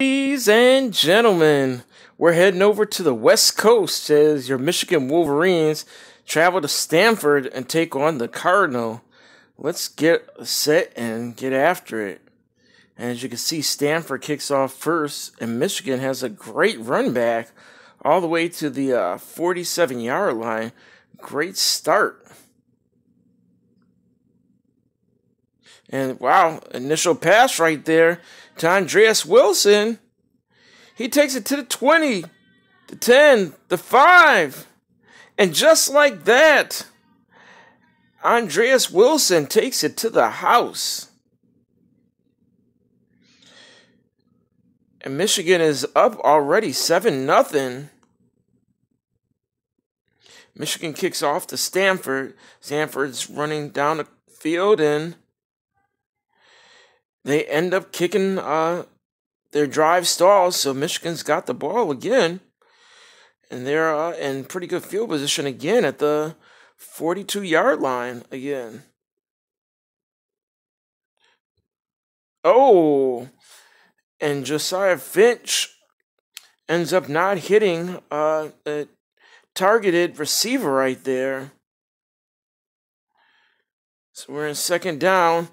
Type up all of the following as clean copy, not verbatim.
Ladies and gentlemen, we're heading over to the West Coast as your Michigan Wolverines travel to Stanford and take on the Cardinal. Let's get set and get after it. And as you can see, Stanford kicks off first, and Michigan has a great run back all the way to the 47-yard line. Great start. And wow, initial pass right there to Andreas Wilson. He takes it to the 20, the 10, the 5. And just like that, Andreas Wilson takes it to the house. And Michigan is up already 7-0. Michigan kicks off to Stanford. Stanford's running down the field, and they end up kicking their drive stalls, so Michigan's got the ball again. And they're in pretty good field position again at the 42-yard line again. Oh, and Josiah Finch ends up not hitting a targeted receiver right there. So we're in second down.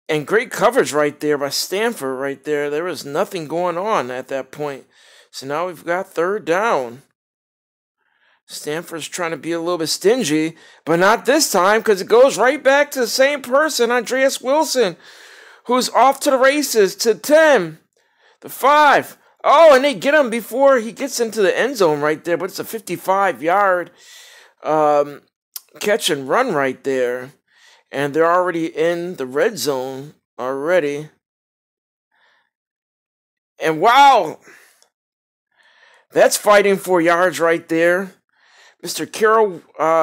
And great coverage right there by Stanford right there. There was nothing going on at that point. So now we've got third down. Stanford's trying to be a little bit stingy, but not this time because it goes right back to the same person, Andreas Wilson, who's off to the races to 10, the 5. Oh, and they get him before he gets into the end zone right there, but it's a 55-yard catch and run right there. And they're already in the red zone already. And wow, that's fighting for yards right there. Mr. Carol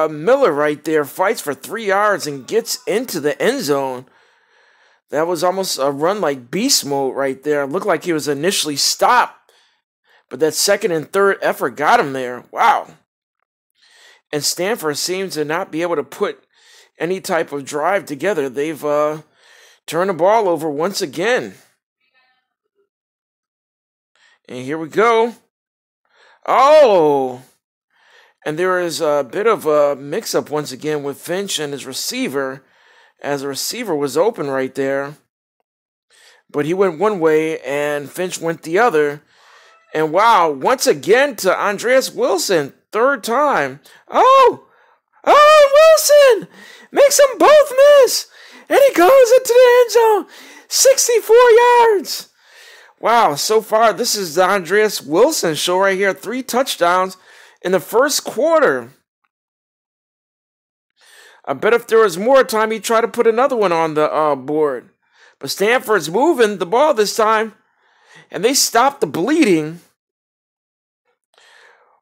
Miller right there fights for 3 yards and gets into the end zone. That was almost a run like beast mode right there. It looked like he was initially stopped, but that second and third effort got him there. Wow. And Stanford seems to not be able to put any type of drive together. They've turned the ball over once again. And here we go. Oh! And there is a bit of a mix-up once again with Finch and his receiver, as the receiver was open right there. But he went one way and Finch went the other. And wow, once again to Andreas Wilson, third time. Oh, Wilson makes them both miss. And he goes into the end zone. 64 yards. Wow, so far this is the Andreas Wilson show right here. 3 touchdowns in the first quarter. I bet if there was more time, he'd try to put another one on the board. But Stanford's moving the ball this time. And they stopped the bleeding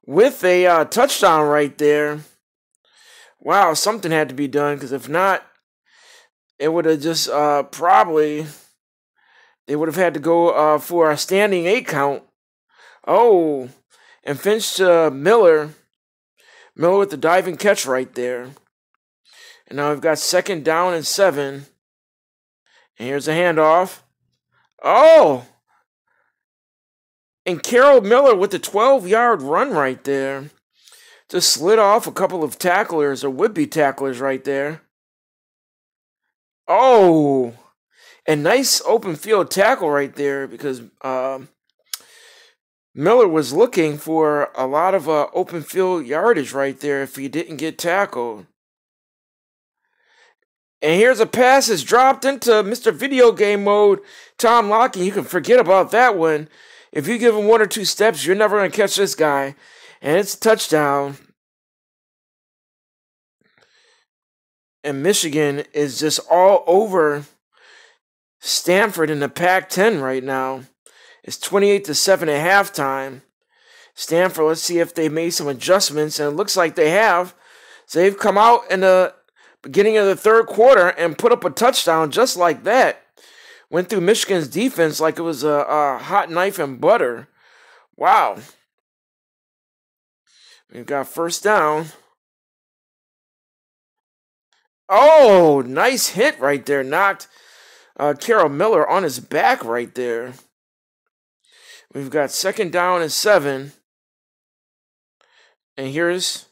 with a touchdown right there. Wow, something had to be done, because if not, it would have just probably, they would have had to go for a standing 8 count. Oh, and Finch to Miller. Miller with the diving catch right there. And now we've got second down and 7. And here's a handoff. Oh! And Carol Miller with the 12-yard run right there. Just slid off a couple of tacklers, or would-be tacklers right there. Oh! And nice open field tackle right there, because Miller was looking for a lot of open field yardage right there if he didn't get tackled. And here's a pass that's dropped into Mr. Video Game Mode, Tom Lockett. You can forget about that one. If you give him 1 or 2 steps, you're never going to catch this guy. And it's a touchdown. And Michigan is just all over Stanford in the Pac-10 right now. It's 28-7 at halftime. Stanford, let's see if they made some adjustments. And it looks like they have. So they've come out in the beginning of the third quarter and put up a touchdown just like that. Went through Michigan's defense like it was a hot knife and butter. Wow. We've got first down. Oh, nice hit right there. Knocked Carol Miller on his back right there. We've got 2nd down and 7. And here's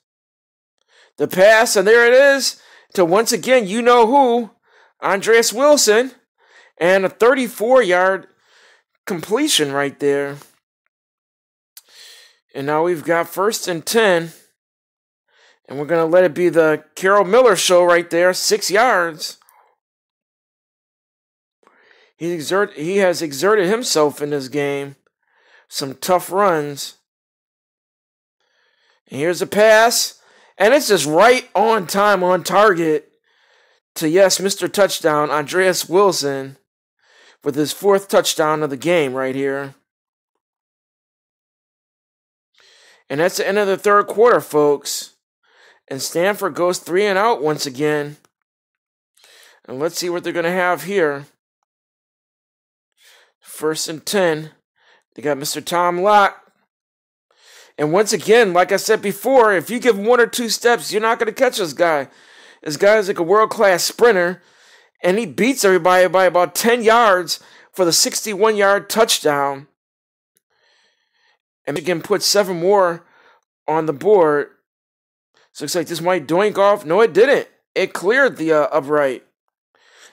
the pass, and there it is to, once again, you know who, Andreas Wilson, and a 34-yard completion right there. And now we've got 1st and 10, and we're going to let it be the Carroll Miller show right there, 6 yards. He has exerted himself in this game. Some tough runs. And here's a pass, and it's just right on time, on target to, yes, Mr. Touchdown, Andreas Wilson, with his 4th touchdown of the game right here. And that's the end of the 3rd quarter, folks. And Stanford goes 3 and out once again. And let's see what they're going to have here. 1st and 10. They got Mr. Tom Locke. And once again, like I said before, if you give 1 or 2 steps, you're not going to catch this guy. This guy is like a world-class sprinter, and he beats everybody by about 10 yards for the 61-yard touchdown. And Michigan puts 7 more on the board. So it looks like this might doink off. No, it didn't. It cleared the upright.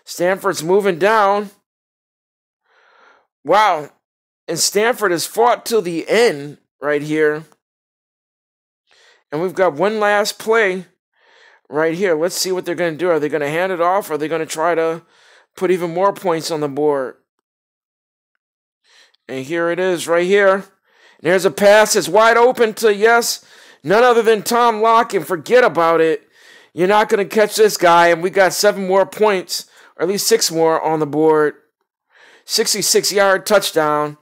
Stanford's moving down. Wow. And Stanford has fought till the end right here. And we've got one last play right here. Let's see what they're going to do. Are they going to hand it off, or are they going to try to put even more points on the board? And here it is right here. And there's a pass. It's wide open to, yes, none other than Tom Locke. And forget about it. You're not going to catch this guy. And we got 7 more points, or at least 6 more on the board. 66-yard touchdown.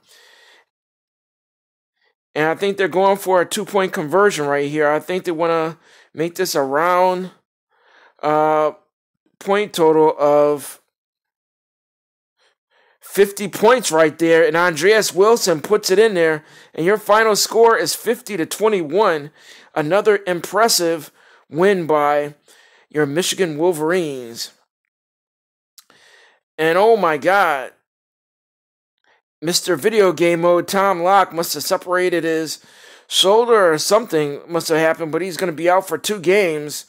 And I think they're going for a 2-point conversion right here. I think they want to make this a round point total of 50 points right there. And Andreas Wilson puts it in there. And your final score is 50-21. Another impressive win by your Michigan Wolverines. And oh my God. Mr. Video Game Mode, Tom Locke, must have separated his shoulder or something must have happened, but he's going to be out for 2 games.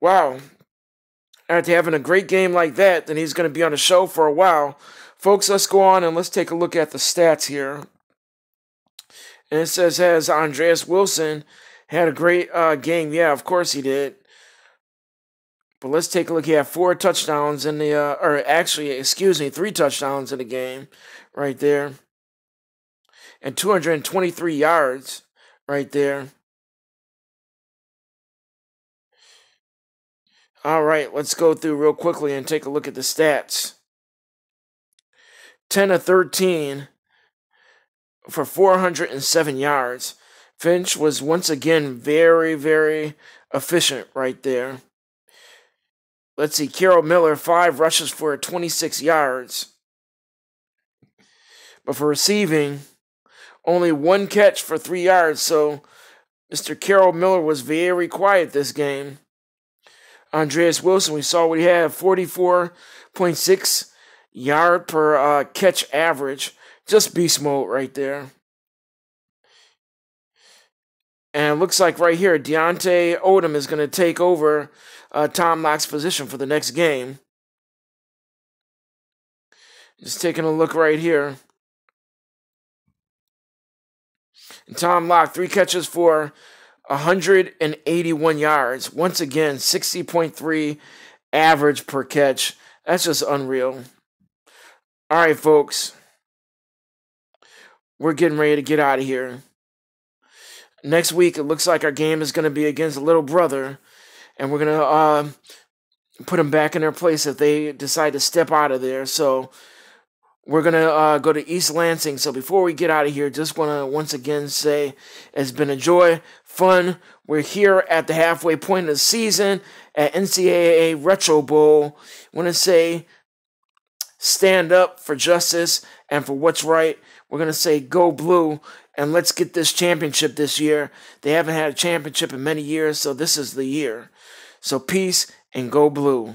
Wow. After having a great game like that, then he's going to be on the show for a while. Folks, let's go on and let's take a look at the stats here. And it says, has Andreas Wilson had a great game? Yeah, of course he did. But let's take a look. He had 4 touchdowns in the, 3 touchdowns in the game right there. And 223 yards right there. All right, let's go through real quickly and take a look at the stats. 10 of 13 for 407 yards. Finch was once again very, very efficient right there. Let's see, Carroll Miller, 5 rushes for 26 yards. But for receiving, only 1 catch for 3 yards. So Mr. Carroll Miller was very quiet this game. Andreas Wilson, we saw what he had, 44.6 yard per catch average. Just beast mode right there. And it looks like right here, Deontay Odom is going to take over Tom Locke's position for the next game. Just taking a look right here. And Tom Locke, 3 catches for 181 yards. Once again, 60.3 average per catch. That's just unreal. All right, folks. We're getting ready to get out of here. Next week, it looks like our game is going to be against Little Brother. And we're going to put them back in their place if they decide to step out of there. So we're going to go to East Lansing. So before we get out of here, just want to once again say it's been a joy, fun. We're here at the halfway point of the season at NCAA Retro Bowl. Want to say stand up for justice and for what's right. We're going to say go blue. And let's get this championship this year. They haven't had a championship in many years, so this is the year. So peace and go blue.